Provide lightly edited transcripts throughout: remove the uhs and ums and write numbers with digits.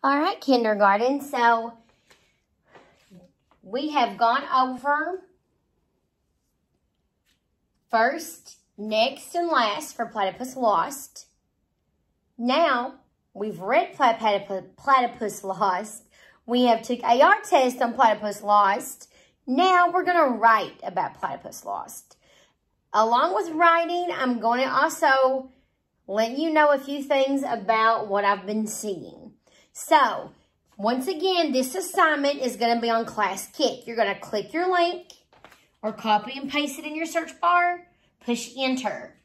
All right, kindergarten. So we have gone over first, next, and last for Platypus Lost. Now, we've read Platypus Lost. We have took AR test on Platypus Lost. Now, we're going to write about Platypus Lost. Along with writing, I'm going to also let you know a few things about what I've been seeing. So, once again, this assignment is going to be on Class Kick. You're going to click your link or copy and paste it in your search bar. Push enter.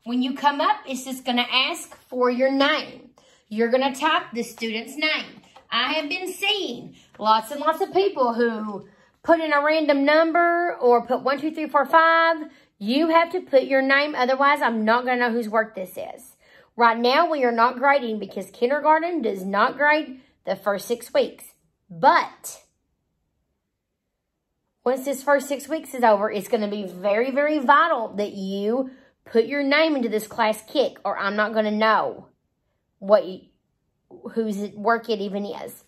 When you come up, it's just going to ask for your name. You're going to type the student's name. I have been seeing lots and lots of people who put in a random number or put 1, 2, 3, 4, 5. You have to put your name. Otherwise, I'm not going to know whose work this is. Right now, we are not grading because kindergarten does not grade the first 6 weeks. But once this first 6 weeks is over, it's going to be very, very vital that you put your name into this Class Kick, or I'm not going to know whose work it even is.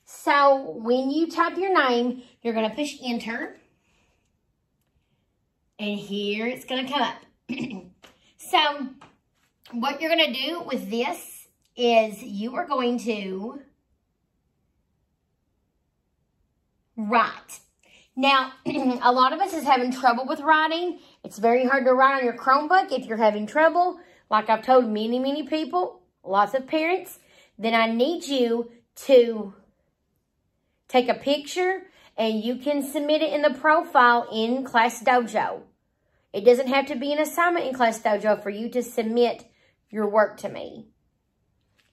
So when you type your name, you're going to push enter. And here it's going to come up. So what you're going to do with this is you are going to write. Now, a lot of us is having trouble with writing. It's very hard to write on your Chromebook. If you're having trouble, like I've told many, many people, lots of parents, then I need you to take a picture and you can submit it in the profile in Class Dojo. It doesn't have to be an assignment in Class Dojo for you to submit your work to me.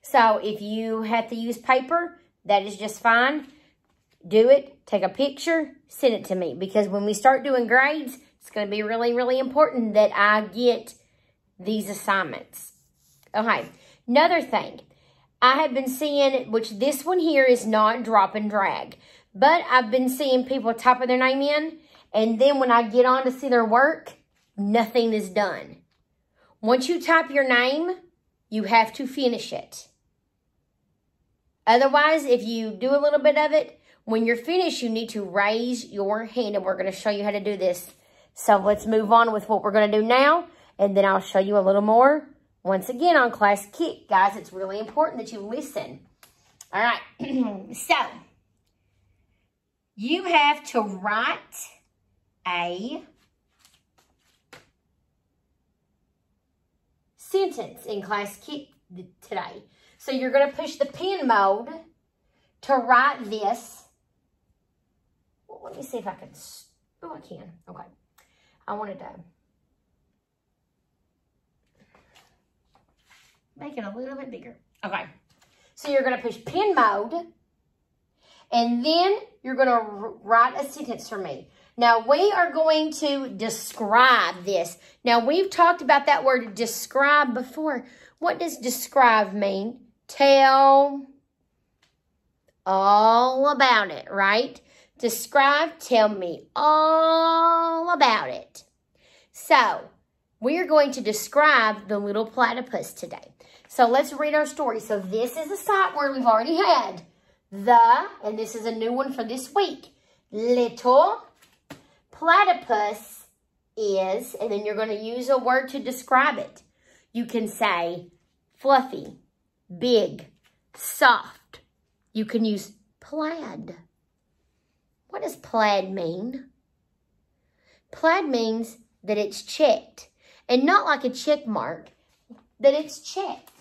So if you have to use paper, that is just fine. Do it, take a picture, send it to me. Because when we start doing grades, it's going to be really, really important that I get these assignments. Okay, another thing. I have been seeing, which this one here is not drop and drag. But I've been seeing people type their name in. And then when I get on to see their work, nothing is done. Once you type your name, you have to finish it. Otherwise, if you do a little bit of it, when you're finished, you need to raise your hand, and we're going to show you how to do this. So let's move on with what we're going to do now, and then I'll show you a little more once again on Class Kick. Guys, it's really important that you listen. All right. So, you have to write a sentence in Class Kick today. So, you're going to push the pen mode to write this. Let me see if I can. Oh, I can. Okay. I wanted to make it a little bit bigger. Okay. So you're going to push pen mode. And then you're going to write a sentence for me. Now, we are going to describe this. Now, we've talked about that word describe before. What does describe mean? Tell all about it, right? Describe, tell me all about it. So, we are going to describe the little platypus today. So, let's read our story. So, this is a sight word we've already had. And this is a new one for this week. Little platypus is, and then you're going to use a word to describe it. You can say fluffy, big, soft. You can use plaid. What does plaid mean? Plaid means that it's checked. And not like a check mark, that it's checked.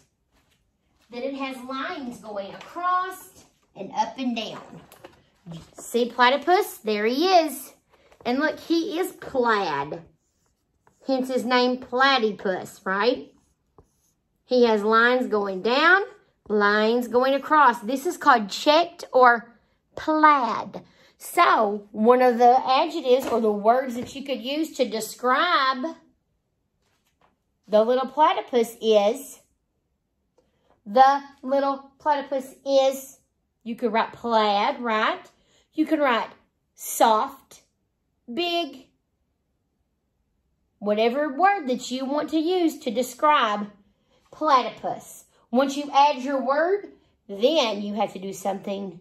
That it has lines going across and up and down. See platypus? There he is. And look, he is plaid. Hence his name Plaidypus, right? He has lines going down, lines going across. This is called checked or plaid. So, one of the adjectives or the words that you could use to describe the little platypus is, you could write plaid, right? You could write soft, big, whatever word that you want to use to describe platypus. Once you add your word, Then you have to do something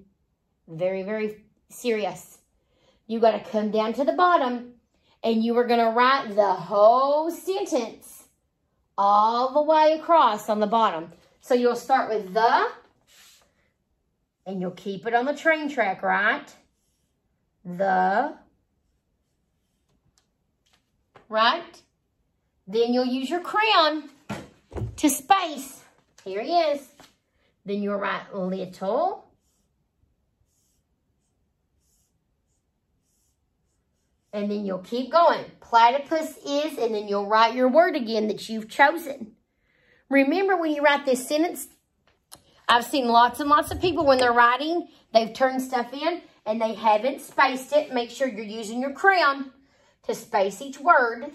very, very serious. You got to come down to the bottom and you are going to write the whole sentence all the way across on the bottom. So you'll start with the, and you'll keep it on the train track, right? The, right? Then you'll use your crayon to space. Here he is. Then you'll write little. And then you'll keep going. Platypus is, and then you'll write your word again that you've chosen. Remember when you write this sentence, I've seen lots and lots of people when they're writing, they've turned stuff in and they haven't spaced it. Make sure you're using your crayon to space each word.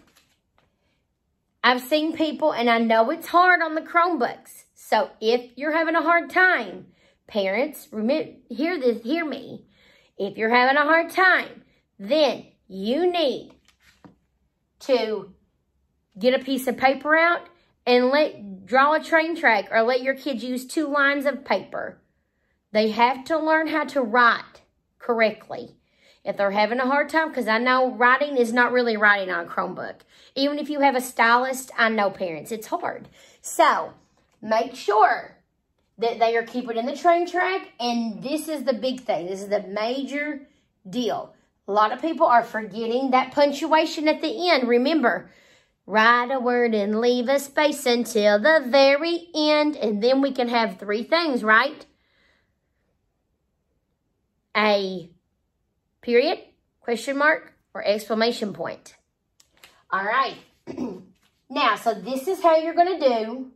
I've seen people, and I know it's hard on the Chromebooks. So if you're having a hard time, parents, remember, hear me. If you're having a hard time, then you need to get a piece of paper out and draw a train track, or let your kids use 2 lines of paper. They have to learn how to write correctly. If they're having a hard time, because I know writing is not really writing on a Chromebook. Even if you have a stylist, I know parents, it's hard. So make sure that they are keeping in the train track, and this is the big thing. This is the major deal. A lot of people are forgetting that punctuation at the end. Remember, write a word and leave a space until the very end. And then we can have 3 things, right? A period, question mark, or exclamation point. All right. Now, so this is how you're going to do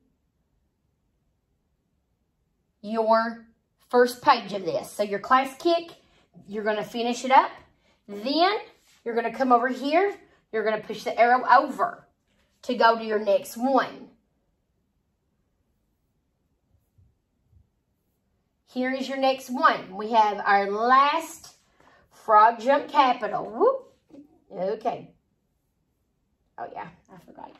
your first page of this. So your class kick, you're going to finish it up. Then you're going to come over here. You're going to push the arrow over to go to your next one. Here is your next one. We have our last frog jump capital. Whoop. Okay. Oh, yeah, I forgot.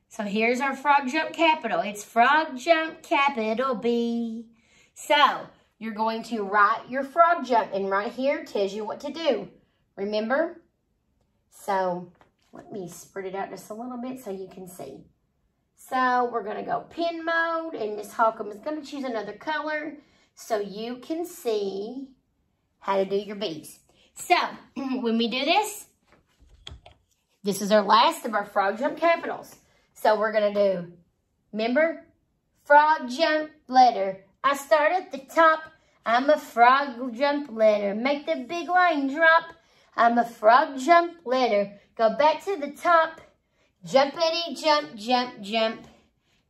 So here's our frog jump capital. It's frog jump capital B. So you're going to write your frog jump, and right here tells you what to do. Remember? So let me spread it out just a little bit so you can see. So we're going to go pen mode, and Miss Holcomb is going to choose another color so you can see how to do your B's. So when we do this, this is our last of our frog jump capitals. So we're going to do, remember, frog jump letter. I start at the top. I'm a frog jump letter. Make the big line drop. I'm a frog jump letter. Go back to the top. Jumpity jump, jump, jump.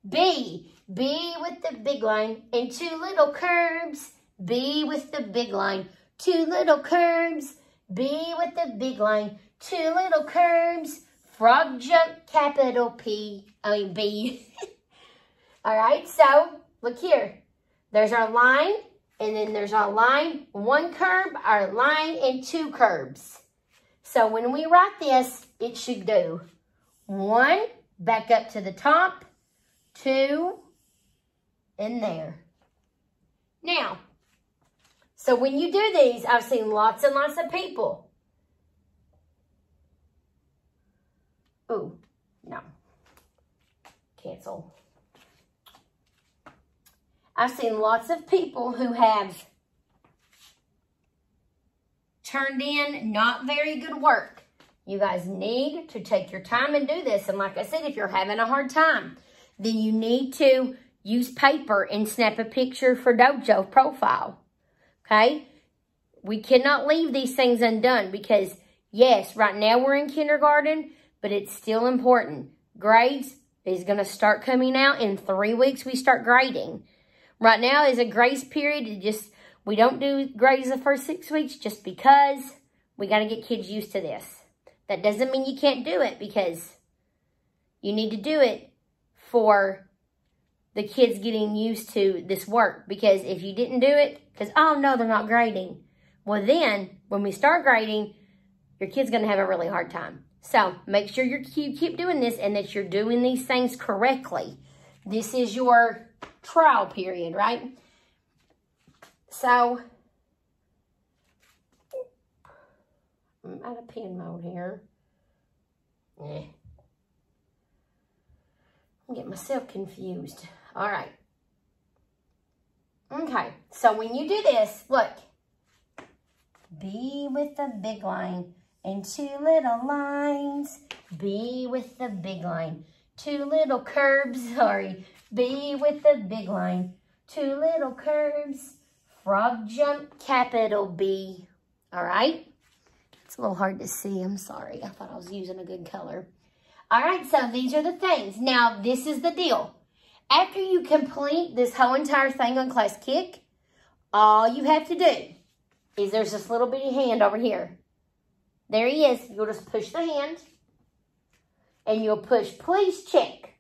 B. B with the big line and 2 little curves. B with the big line. 2 little curves. B with the big line. 2 little curves. Frog jump capital B. All right, so look here. There's our line, and then there's our line, 1 curve, our line, and 2 curves. So when we write this, it should do 1, back up to the top, 2, and there. Now, so when you do these, I've seen lots and lots of people. Ooh, no. Cancel. I've seen lots of people who have turned in not very good work. You guys need to take your time and do this. And like I said, if you're having a hard time, then you need to use paper and snap a picture for Dojo profile. Okay? We cannot leave these things undone because, yes, right now we're in kindergarten, but it's still important. Grades is going to start coming out. In 3 weeks, we start grading. Right now is a grace period. We don't do grades the first 6 weeks just because we got to get kids used to this. That doesn't mean you can't do it, because you need to do it for the kids getting used to this work. Because if you didn't do it, because, oh, no, they're not grading. Well, then, when we start grading, your kid's going to have a really hard time. So, make sure you keep doing this and that you're doing these things correctly. This is your trial period, right? So, I'm out of pen mode here. I'm getting myself confused. All right. Okay, so when you do this, look. B with the big line and 2 little lines. B with the big line. 2 little curves, sorry. B with the big line. 2 little curves. Frog jump, capital B. All right? It's a little hard to see. I'm sorry. I thought I was using a good color. All right, so these are the things. Now, this is the deal. After you complete this whole entire thing on Class Kick, all you have to do is there's this little bitty hand over here. There he is. You'll just push the hand, and you'll push please check.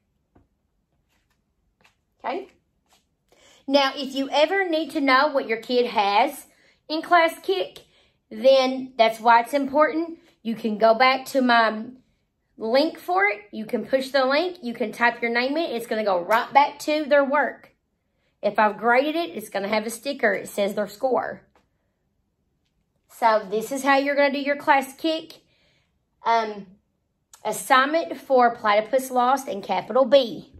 Okay? Now, if you ever need to know what your kid has in Class Kick, then that's why it's important. You can go back to my link for it. You can push the link. You can type your name in. It's going to go right back to their work. If I've graded it, it's going to have a sticker. It says their score. So this is how you're going to do your Class Kick assignment for Platypus Lost and capital B.